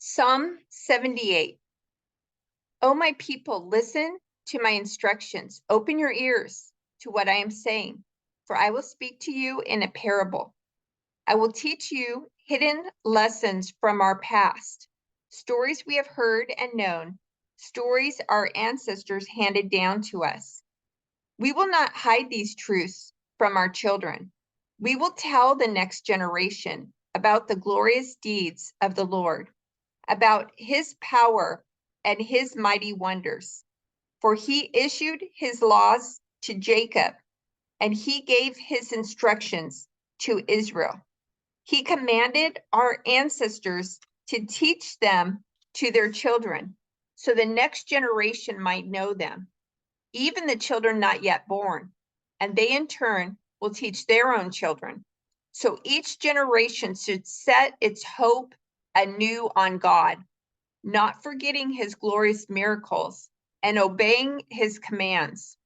Psalm 78. O my people, listen to my instructions. Open your ears to what I am saying, for I will speak to you in a parable. I will teach you hidden lessons from our past, stories we have heard and known, stories our ancestors handed down to us. We will not hide these truths from our children. We will tell the next generation about the glorious deeds of the Lord, about his power and his mighty wonders. For he issued his laws to Jacob, and he gave his instructions to Israel. He commanded our ancestors to teach them to their children, so the next generation might know them, even the children not yet born, and they in turn will teach their own children. So each generation should set its hope anew on God, not forgetting his glorious miracles and obeying his commands.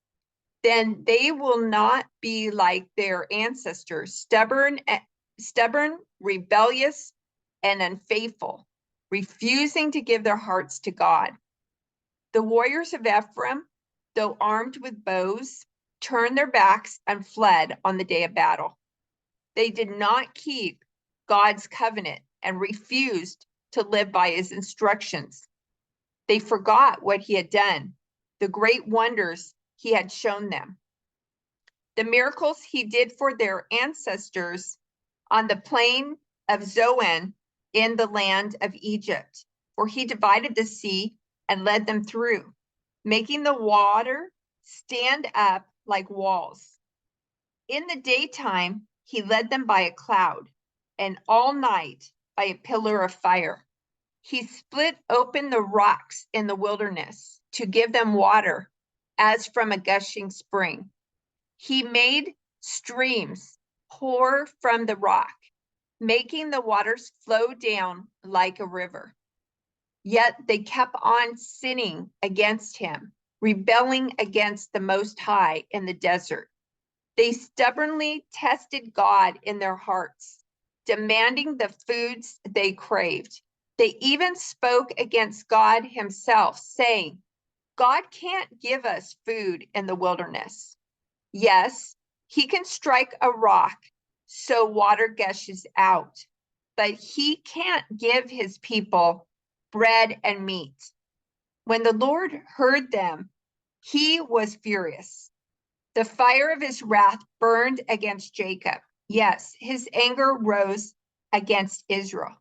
Then they will not be like their ancestors, stubborn, rebellious, and unfaithful, refusing to give their hearts to God. The warriors of Ephraim, though armed with bows, turned their backs and fled on the day of battle. They did not keep God's covenant and refused to live by his instructions. They forgot what he had done, the great wonders he had shown them, the miracles he did for their ancestors on the plain of Zoan in the land of Egypt, for he divided the sea and led them through, making the water stand up like walls. In the daytime, he led them by a cloud, and all night by a pillar of fire. He split open the rocks in the wilderness to give them water as from a gushing spring. He made streams pour from the rock, making the waters flow down like a river. Yet they kept on sinning against him, rebelling against the Most High in the desert. They stubbornly tested God in their hearts, demanding the foods they craved. They even spoke against God himself, saying, God can't give us food in the wilderness. Yes, he can strike a rock so water gushes out, but he can't give his people bread and meat. When the Lord heard them, he was furious. The fire of his wrath burned against Jacob. Yes, his anger rose against Israel,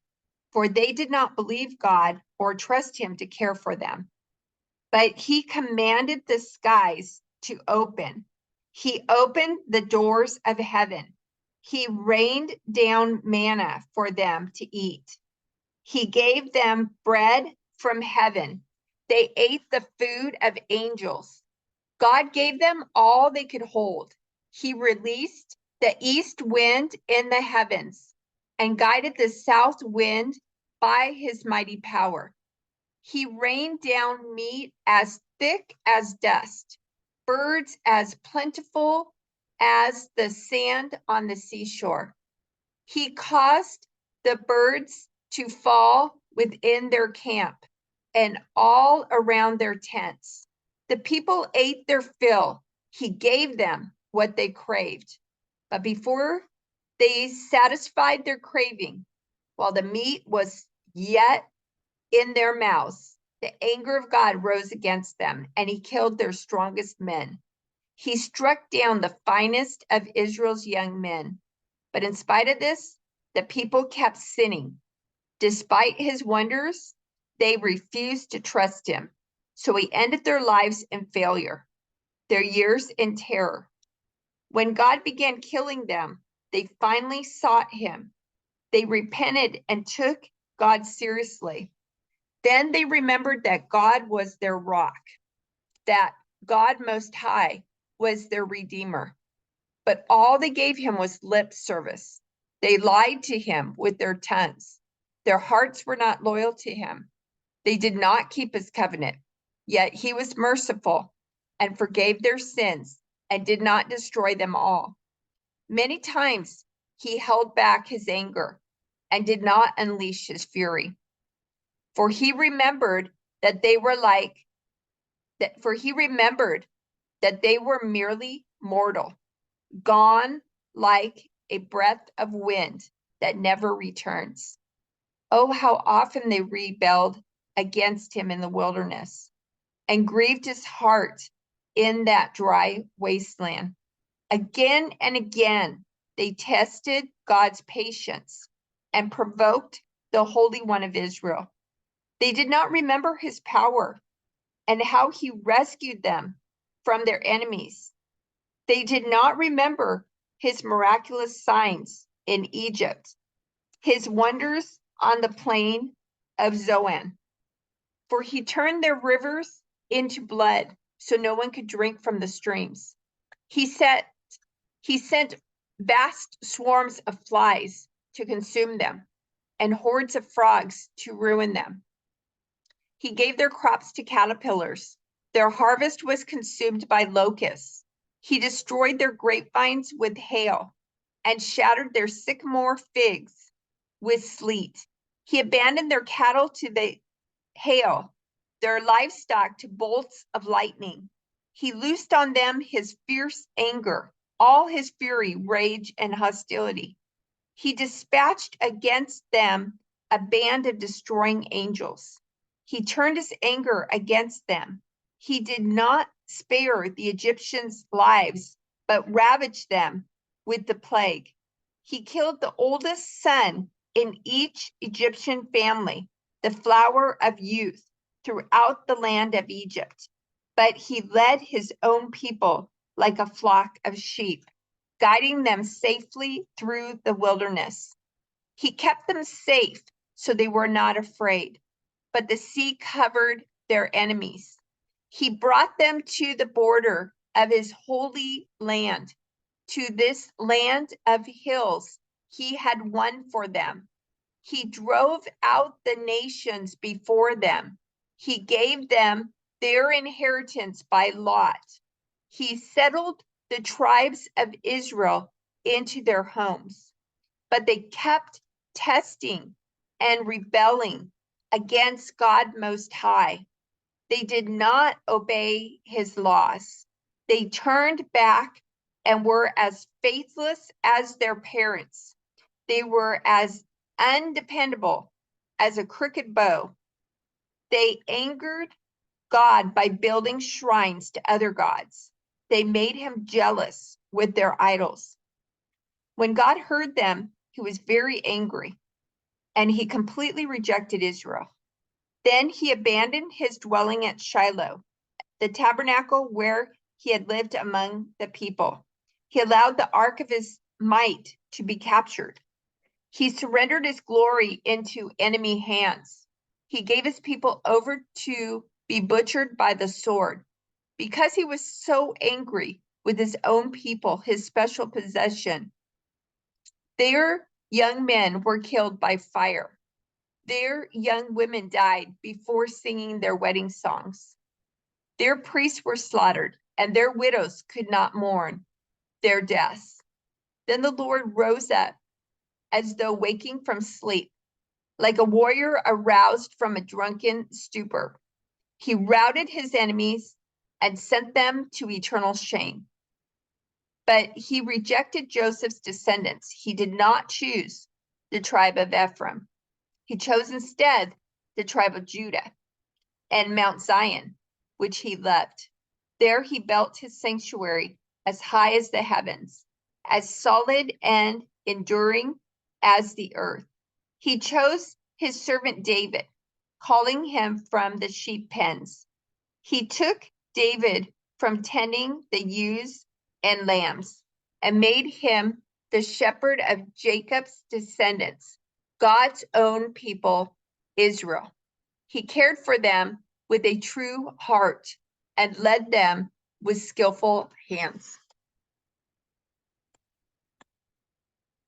for they did not believe God or trust him to care for them. But he commanded the skies to open. He opened the doors of heaven. He rained down manna for them to eat. He gave them bread from heaven. They ate the food of angels. God gave them all they could hold. He released the east wind in the heavens and guided the south wind by his mighty power. He rained down meat as thick as dust, birds as plentiful as the sand on the seashore. He caused the birds to fall within their camp and all around their tents. The people ate their fill. He gave them what they craved. But before they satisfied their craving, while the meat was yet in their mouths, the anger of God rose against them, and he killed their strongest men. He struck down the finest of Israel's young men. But in spite of this, the people kept sinning. Despite his wonders, they refused to trust him. So he ended their lives in failure, their years in terror. When God began killing them, they finally sought him. They repented and took God seriously. Then they remembered that God was their rock, that God Most High was their Redeemer. But all they gave him was lip service. They lied to him with their tongues. Their hearts were not loyal to him. They did not keep his covenant. Yet he was merciful and forgave their sins and did not destroy them all. Many times he held back his anger and did not unleash his fury. For he remembered that they were merely mortal, gone like a breath of wind that never returns. Oh, how often they rebelled against him in the wilderness and grieved his heart in that dry wasteland. Again and again, they tested God's patience and provoked the Holy One of Israel. They did not remember his power and how he rescued them from their enemies. They did not remember his miraculous signs in Egypt, his wonders on the plain of Zoan. For he turned their rivers into blood so no one could drink from the streams. He sent vast swarms of flies to consume them and hordes of frogs to ruin them. He gave their crops to caterpillars. Their harvest was consumed by locusts. He destroyed their grapevines with hail and shattered their sycamore figs with sleet. He abandoned their cattle to the hail, their livestock to bolts of lightning. He loosed on them his fierce anger, all his fury, rage, and hostility. He dispatched against them a band of destroying angels. He turned his anger against them. He did not spare the Egyptians' lives, but ravaged them with the plague. He killed the oldest son in each Egyptian family, the flower of youth, throughout the land of Egypt. But he led his own people like a flock of sheep, guiding them safely through the wilderness. He kept them safe so they were not afraid, but the sea covered their enemies. He brought them to the border of his holy land, to this land of hills he had won for them. He drove out the nations before them. He gave them their inheritance by lot. He settled the tribes of Israel into their homes, but they kept testing and rebelling against God Most High. They did not obey his laws. They turned back and were as faithless as their parents. They were as undependable as a crooked bow. They angered God by building shrines to other gods. They made him jealous with their idols. When God heard them, he was very angry, and he completely rejected Israel. Then he abandoned his dwelling at Shiloh, the tabernacle where he had lived among the people. He allowed the ark of his might to be captured. He surrendered his glory into enemy hands. He gave his people over to be butchered by the sword. Because he was so angry with his own people, his special possession, their young men were killed by fire. Their young women died before singing their wedding songs. Their priests were slaughtered, and their widows could not mourn their deaths. Then the Lord rose up as though waking from sleep, like a warrior aroused from a drunken stupor. He routed his enemies and sent them to eternal shame. But he rejected Joseph's descendants. He did not choose the tribe of Ephraim. He chose instead the tribe of Judah and Mount Zion, which he loved. There he built his sanctuary as high as the heavens, as solid and enduring as the earth. He chose his servant David, calling him from the sheep pens. He took David from tending the ewes and lambs and made him the shepherd of Jacob's descendants, God's own people, Israel. He cared for them with a true heart and led them with skillful hands.